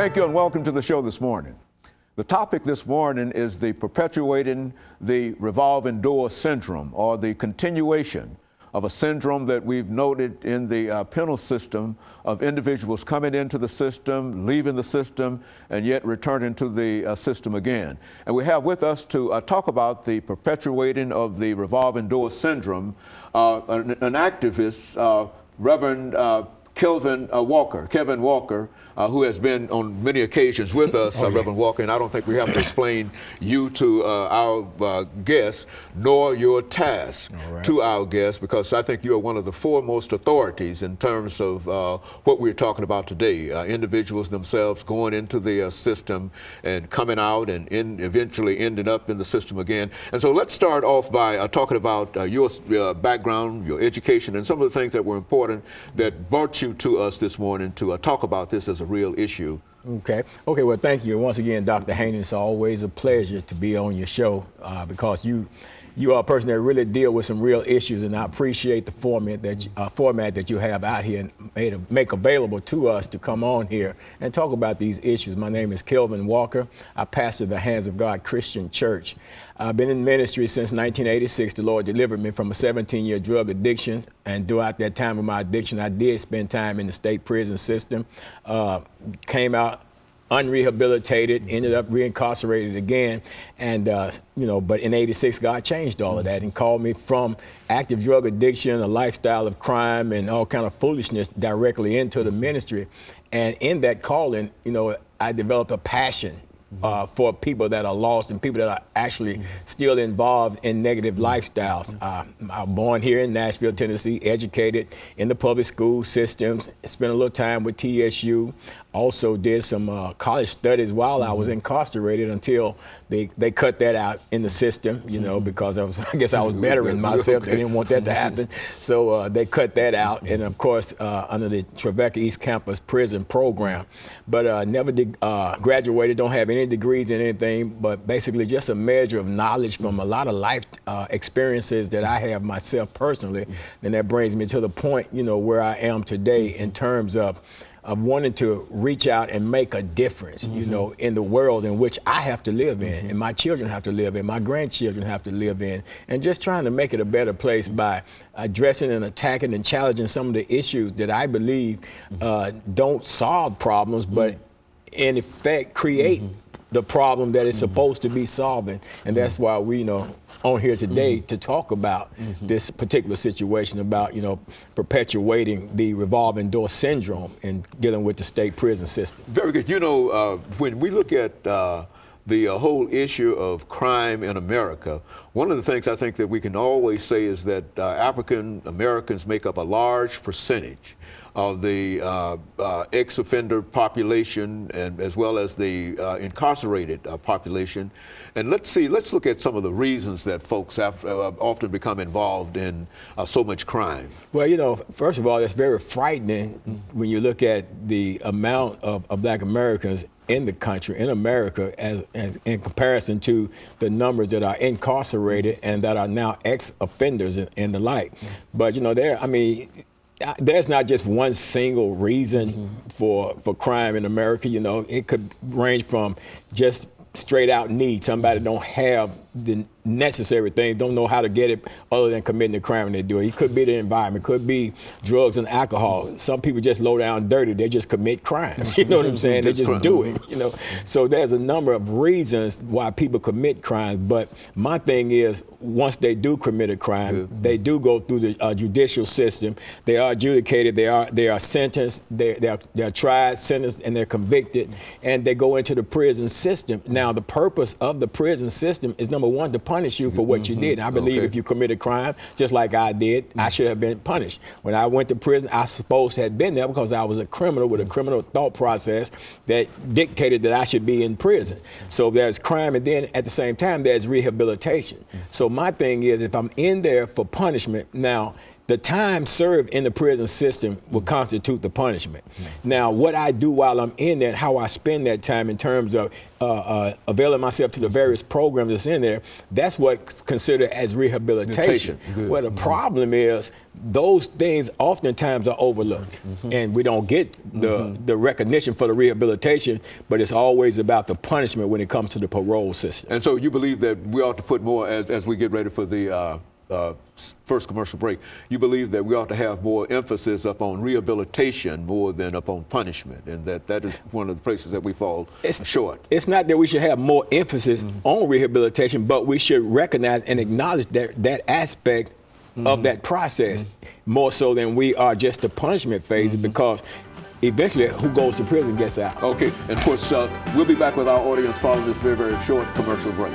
Thank you and welcome to the show this morning. The topic this morning is the perpetuating the revolving door syndrome, or the continuation of a syndrome that we've noted in the penal system of individuals coming into the system, leaving the system, and yet returning to the system again. And we have with us to talk about the perpetuating of the revolving door syndrome, an activist, Reverend KWalker, who has been on many occasions with us, Reverend Walker, and I don't think we have to explain you to our guests, nor your task to our guests, because I think you are one of the foremost authorities in terms of what we're talking about today. Individuals themselves going into the system and coming out and eventually ending up in the system again. And so let's start off by talking about your background, your education, and some of the things that were important that brought you to us this morning to talk about this as a real issue. Okay, well, thank you. Once again, Dr. Haney, it's always a pleasure to be on your show because you are a person that really deal with some real issues, and I appreciate the format that you have out here and make available to us to come on here and talk about these issues. My name is KWalker. I pastor the Hands of God Christian Church. I've been in ministry since 1986. The Lord delivered me from a 17-year drug addiction, and throughout that time of my addiction, I did spend time in the state prison system, came out unrehabilitated, ended up reincarcerated again, and but in '86 God changed all of that and called me from active drug addiction, a lifestyle of crime, and all kind of foolishness directly into the ministry. And in that calling, I developed a passion for people that are lost and people that are actually still involved in negative lifestyles. I'm born here in Nashville, Tennessee, educated in the public school systems, spent a little time with TSU, also did some college studies while I was incarcerated until they cut that out in the system, because I guess I was bettering myself. They didn't want that to happen. So they cut that out, and of course, under the Trevecca East Campus prison program. But never did graduated, don't have any degrees in anything, but basically just a measure of knowledge from a lot of life experiences that I have myself personally. And that brings me to the point, where I am today in terms of wanting to reach out and make a difference, in the world in which I have to live in, and my children have to live in, my grandchildren have to live in, and just trying to make it a better place by addressing and attacking and challenging some of the issues that I believe don't solve problems, but in effect create the problem that it's supposed to be solving. And that's why we, on here today to talk about this particular situation about, perpetuating the revolving door syndrome and dealing with the state prison system. Very good. When we look at the whole issue of crime in America, one of the things I think that we can always say is that African Americans make up a large percentage of the ex-offender population, and as well as the incarcerated population. And let's look at some of the reasons that folks have often become involved in so much crime. Well, first of all, it's very frightening when you look at the amount of Black Americans in the country, in America, as in comparison to the numbers that are incarcerated and that are now ex-offenders and the like. But there's not just one single reason for crime in America. It could range from just straight out need. Somebody don't have the necessary things, don't know how to get it other than committing the crime when they do it. It could be the environment, could be drugs and alcohol. Some people just low down dirty, they just commit crimes, you know what I'm saying? They just do it, So there's a number of reasons why people commit crimes, but my thing is, once they do commit a crime, they do go through the judicial system, they are adjudicated, they are sentenced, they're tried, sentenced, and they're convicted, and they go into the prison system. Now, the purpose of the prison system is, number one, to punish you for what you did. I believe if you commit a crime, just like I did, I should have been punished. When I went to prison, I suppose had been there because I was a criminal with a criminal thought process that dictated that I should be in prison. So there's crime, and then at the same time, there's rehabilitation. So my thing is, if I'm in there for punishment, now, the time served in the prison system will constitute the punishment. Now, what I do while I'm in there, how I spend that time in terms of availing myself to the various programs that's in there, that's what's considered as rehabilitation. Well, the problem is those things oftentimes are overlooked, and we don't get the recognition for the rehabilitation, but it's always about the punishment when it comes to the parole system. And so you believe that we ought to put more, as we get ready for the first commercial break, you believe that we ought to have more emphasis upon rehabilitation more than upon punishment, and that is one of the places that we fall short. It's not that we should have more emphasis on rehabilitation, but we should recognize and acknowledge that aspect of that process more so than we are just the punishment phase, because eventually who goes to prison gets out. Okay, and of course, we'll be back with our audience following this very, very short commercial break.